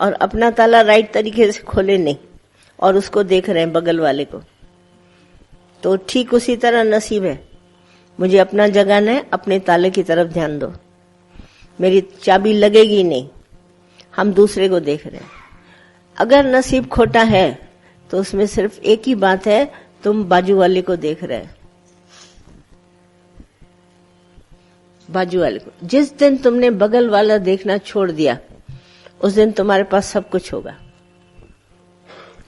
और अपना ताला राइट तरीके से खोले नहीं और उसको देख रहे हैं बगल वाले को, तो ठीक उसी तरह नसीब है। मुझे अपना जगाना है, अपने ताले की तरफ ध्यान दो, मेरी चाबी लगेगी नहीं, हम दूसरे को देख रहे हैं। अगर नसीब खोटा है तो उसमें सिर्फ एक ही बात है, तुम बाजू वाले को देख रहे हैं, बाजू वाले को। जिस दिन तुमने बगल वाला देखना छोड़ दिया उस दिन तुम्हारे पास सब कुछ होगा।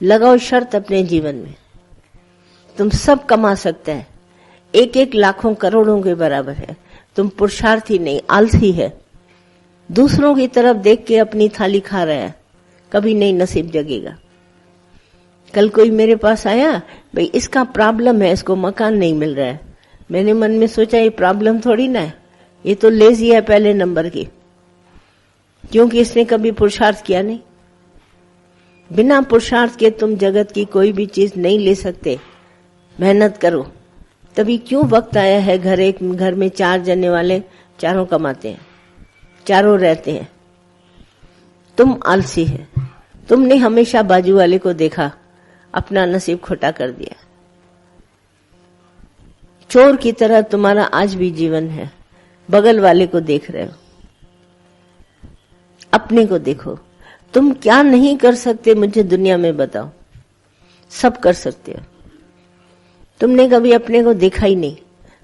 लगाओ शर्त अपने जीवन में, तुम सब कमा सकते हैं, एक एक लाखों करोड़ों के बराबर है। तुम पुरुषार्थी नहीं, आलसी है, दूसरों की तरफ देख के अपनी थाली खा रहा है, कभी नहीं नसीब जगेगा। कल कोई मेरे पास आया, भाई इसका प्रॉब्लम है, इसको मकान नहीं मिल रहा है। मैंने मन में सोचा ये प्रॉब्लम थोड़ी ना है, ये तो लेजी है पहले नंबर की, क्योंकि इसने कभी पुरुषार्थ किया नहीं। बिना पुरुषार्थ के तुम जगत की कोई भी चीज नहीं ले सकते। मेहनत करो, तभी क्यों वक्त आया है घर में 4 जने वाले, चारों कमाते हैं, चारों रहते हैं। तुम आलसी है, तुमने हमेशा बाजू वाले को देखा, अपना नसीब खोटा कर दिया। चोर की तरह तुम्हारा आज भी जीवन है, बगल वाले को देख रहे हो, अपने को देखो। तुम क्या नहीं कर सकते मुझे दुनिया में बताओ, सब कर सकते हो। तुमने कभी अपने को देखा ही नहीं,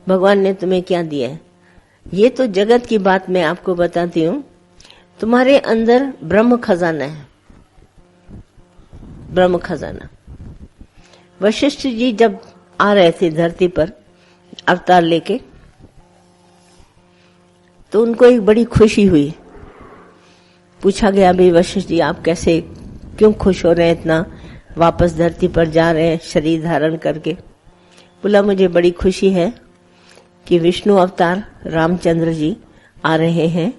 भगवान ने तुम्हें क्या दिया है। ये तो जगत की बात मैं आपको बताती हूं। तुम्हारे अंदर ब्रह्म खजाना है, ब्रह्म खजाना। वशिष्ठ जी जब आ रहे थे धरती पर अवतार लेके, तो उनको एक बड़ी खुशी हुई। पूछा गया, भाई वशिष्ठ जी आप कैसे, क्यों खुश हो रहे हैं इतना, वापस धरती पर जा रहे हैं शरीर धारण करके। बोला मुझे बड़ी खुशी है कि विष्णु अवतार रामचंद्र जी आ रहे हैं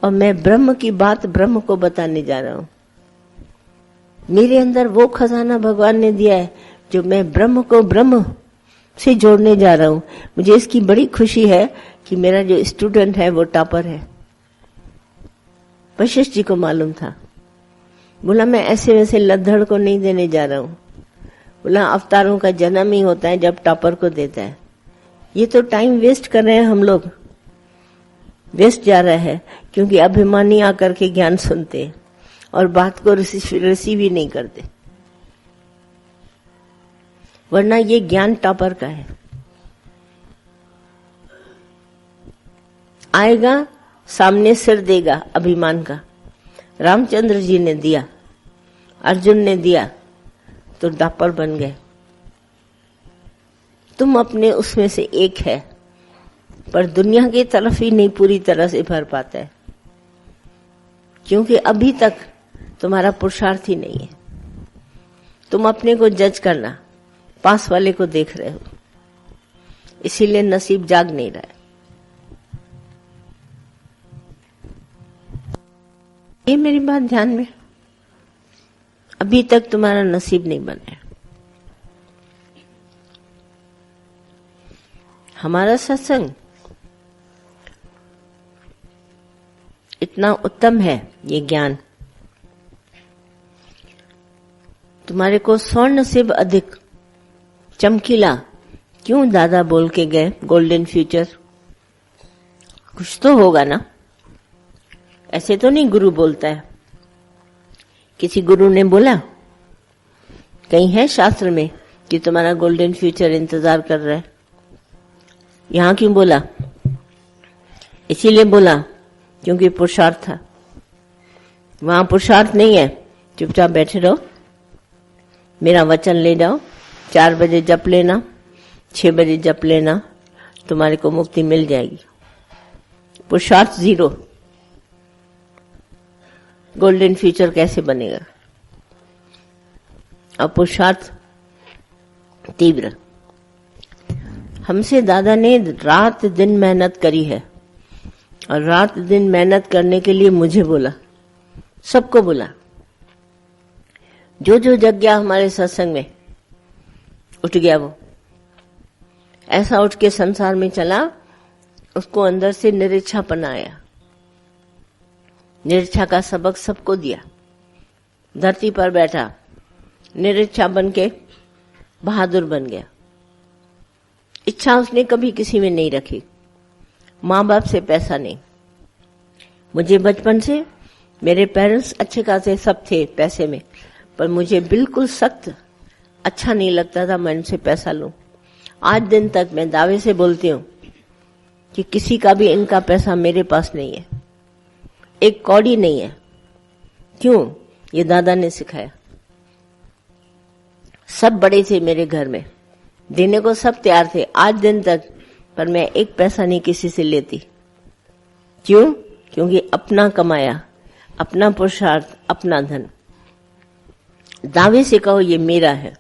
और मैं ब्रह्म की बात ब्रह्म को बताने जा रहा हूं। मेरे अंदर वो खजाना भगवान ने दिया है जो मैं ब्रह्म को ब्रह्म से जोड़ने जा रहा हूं। मुझे इसकी बड़ी खुशी है कि मेरा जो स्टूडेंट है वो टॉपर है। वशिष्ठ जी को मालूम था। बोला मैं ऐसे वैसे लद्दड़ को नहीं देने जा रहा हूं। बोला अवतारों का जन्म ही होता है जब टॉपर को देता है। ये तो टाइम वेस्ट कर रहे हैं हम लोग, वेस्ट जा रहा है, क्योंकि अभिमानी आकर के ज्ञान सुनते हैं और बात को रिसीव ही नहीं करते। वरना ये ज्ञान टॉपर का है। आएगा सामने सिर देगा अभिमान का। रामचंद्र जी ने दिया, अर्जुन ने दिया, तो टॉपर बन गए। तुम अपने उसमें से एक है, पर दुनिया की तरफ ही नहीं पूरी तरह से भर पाता है, क्योंकि अभी तक तुम्हारा पुरुषार्थ ही नहीं है। तुम अपने को जज करना, पास वाले को देख रहे हो, इसीलिए नसीब जाग नहीं रहा है। ये मेरी बात ध्यान में, अभी तक तुम्हारा नसीब नहीं बना है। हमारा सत्संग इतना उत्तम है, ये ज्ञान तुम्हारे को स्वर्ण से अधिक चमकीला क्यों दादा बोल के गए, गोल्डन फ्यूचर। कुछ तो होगा ना, ऐसे तो नहीं गुरु बोलता है। किसी गुरु ने बोला, कहीं है शास्त्र में कि तुम्हारा गोल्डन फ्यूचर इंतजार कर रहा है। यहां क्यों बोला? इसीलिए बोला क्योंकि पुरुषार्थ था। वहां पुरुषार्थ नहीं है, चुपचाप बैठे रहो, मेरा वचन ले जाओ, 4 बजे जप लेना, 6 बजे जप लेना, तुम्हारे को मुक्ति मिल जाएगी। पुरुषार्थ 0, गोल्डन फ्यूचर कैसे बनेगा? और पुरुषार्थ तीव्र। हमसे दादा ने रात दिन मेहनत करी है, और रात दिन मेहनत करने के लिए मुझे बोला, सबको बोला। जो जो जग गया हमारे सत्संग में, उठ गया वो, ऐसा उठ के संसार में चला, उसको अंदर से निरीक्षापन आया। निरीक्षा का सबक सबको दिया, धरती पर बैठा, निरिच्छा बन के बहादुर बन गया। इच्छा उसने कभी किसी में नहीं रखी, माँ बाप से पैसा नहीं। मुझे बचपन से मेरे पेरेंट्स अच्छे खासे सब थे पैसे में, पर मुझे बिल्कुल सख्त अच्छा नहीं लगता था मैं इनसे पैसा लूं। आज दिन तक मैं दावे से बोलती हूँ कि किसी का भी इनका पैसा मेरे पास नहीं है, एक कौड़ी नहीं है। क्यों? ये दादा ने सिखाया। सब बड़े थे मेरे घर में, देने को सब तैयार थे आज दिन तक, पर मैं एक पैसा नहीं किसी से लेती। क्यों? क्योंकि अपना कमाया, अपना पुरुषार्थ, अपना धन। दावे से कहो ये मेरा है।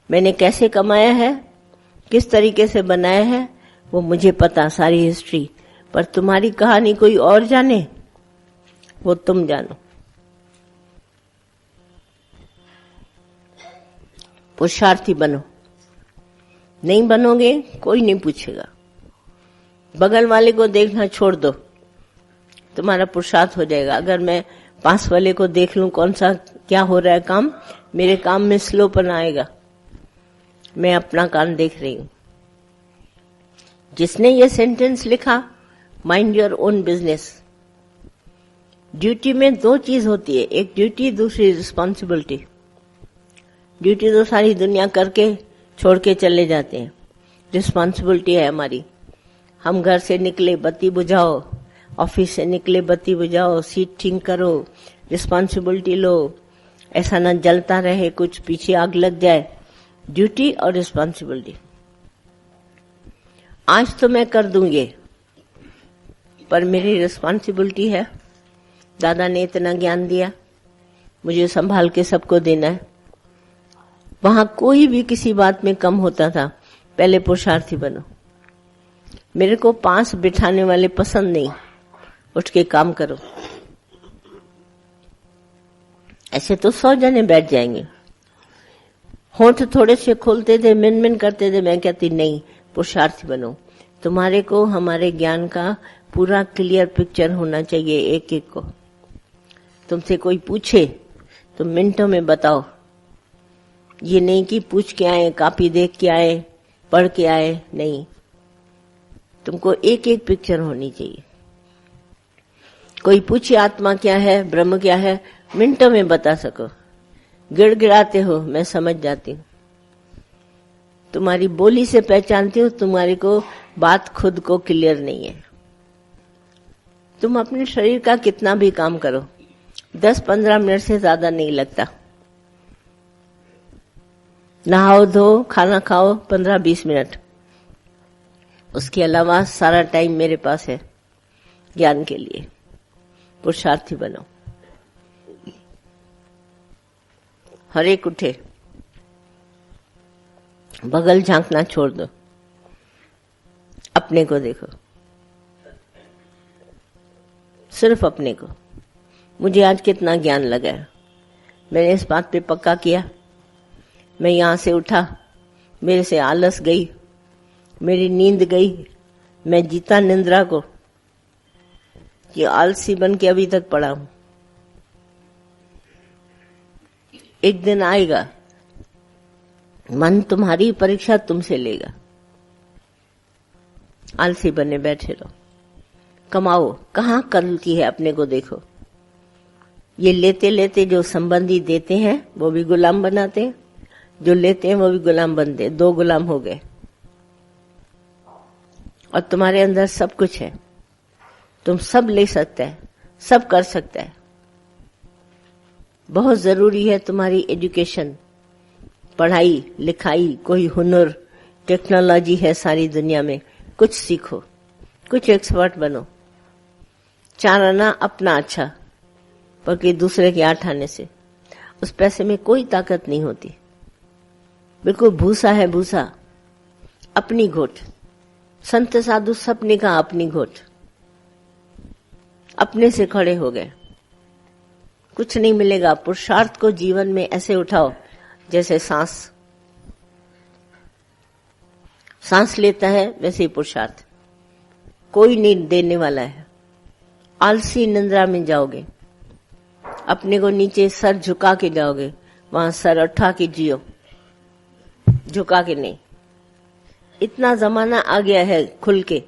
मैंने कैसे कमाया है, किस तरीके से बनाया है, वो मुझे पता, सारी हिस्ट्री। पर तुम्हारी कहानी कोई और जाने, वो तुम जानो। पुरुषार्थी बनो। नहीं बनोगे कोई नहीं पूछेगा। बगल वाले को देखना छोड़ दो, तुम्हारा पुरुषार्थ हो जाएगा। अगर मैं पास वाले को देख लूं कौन सा क्या हो रहा है काम, मेरे काम में स्लोपन आएगा। मैं अपना काम देख रही हूं। जिसने ये सेंटेंस लिखा, mind your own business. Duty में दो चीज होती है, एक ड्यूटी, दूसरी रिस्पॉन्सिबिलिटी। ड्यूटी तो सारी दुनिया करके छोड़ के चले जाते हैं, रिस्पॉन्सिबिलिटी है हमारी। हम घर से निकले बत्ती बुझाओ, ऑफिस से निकले बत्ती बुझाओ, सीट ठीक करो, रिस्पॉन्सिबिलिटी लो, ऐसा न जलता रहे कुछ, पीछे आग लग जाए। ड्यूटी और रिस्पॉन्सिबिलिटी। आज तो मैं कर दूं ये, पर मेरी रिस्पॉन्सिबिलिटी है। दादा ने इतना ज्ञान दिया, मुझे संभाल के सबको देना है। वहां कोई भी किसी बात में कम होता था, पहले पुरुषार्थी बनो। मेरे को पास बिठाने वाले पसंद नहीं, उठ के काम करो। ऐसे तो 100 जने बैठ जाएंगे। होंठ थोड़े से खोलते थे, मिन मिन करते थे, मैं कहती नहीं, पुरुषार्थी बनो। तुम्हारे को हमारे ज्ञान का पूरा क्लियर पिक्चर होना चाहिए एक एक को। तुमसे कोई पूछे तो मिनटों में बताओ। ये नहीं कि पूछ के आए, कॉपी देख के आए, पढ़ के आए, नहीं। तुमको एक एक पिक्चर होनी चाहिए। कोई पूछे आत्मा क्या है, ब्रह्म क्या है, मिनटों में बता सको। गिड़गिड़ाते हो, मैं समझ जाती हूँ। तुम्हारी बोली से पहचानती हूँ तुम्हारी को बात खुद को क्लियर नहीं है। तुम अपने शरीर का कितना भी काम करो, 10-15 मिनट से ज्यादा नहीं लगता। नहाओ धो, खाना खाओ, 15-20 मिनट। उसके अलावा सारा टाइम मेरे पास है ज्ञान के लिए। पुरुषार्थी बनो। हर एक उठे, बगल झांकना छोड़ दो, अपने को देखो, सिर्फ अपने को। मुझे आज कितना ज्ञान लगा है, मैंने इस बात पे पक्का किया। मैं यहां से उठा, मेरे से आलस गई, मेरी नींद गई, मैं जीता निंद्रा को। ये आलसी बन के अभी तक पड़ा हूं। एक दिन आएगा, मन तुम्हारी परीक्षा तुमसे लेगा। आलसी बने बैठे रहो, कमाओ। कहाँ गलती है अपने को देखो। ये लेते लेते जो संबंधी देते हैं वो भी गुलाम बनाते हैं, जो लेते हैं वो भी गुलाम बनते। 2 गुलाम हो गए। और तुम्हारे अंदर सब कुछ है, तुम सब ले सकते हैं, सब कर सकते हैं। बहुत जरूरी है तुम्हारी एजुकेशन, पढ़ाई लिखाई, कोई हुनर, टेक्नोलॉजी है सारी दुनिया में। कुछ सीखो, कुछ एक्सपर्ट बनो। 4 आना अपना अच्छा, पर कि दूसरे के 8 आने से उस पैसे में कोई ताकत नहीं होती। बिल्कुल भूसा है, भूसा। अपनी घोट। संत साधु सबने कहा अपनी घोट। अपने से खड़े हो गए, कुछ नहीं मिलेगा। पुरुषार्थ को जीवन में ऐसे उठाओ जैसे सांस लेता है वैसे ही पुरुषार्थ। कोई नहीं देने वाला है। आलसी निंद्रा में जाओगे, अपने को नीचे सर झुका के जाओगे, वहां सर उठा के जियो, झुका के नहीं। इतना जमाना आ गया है खुल के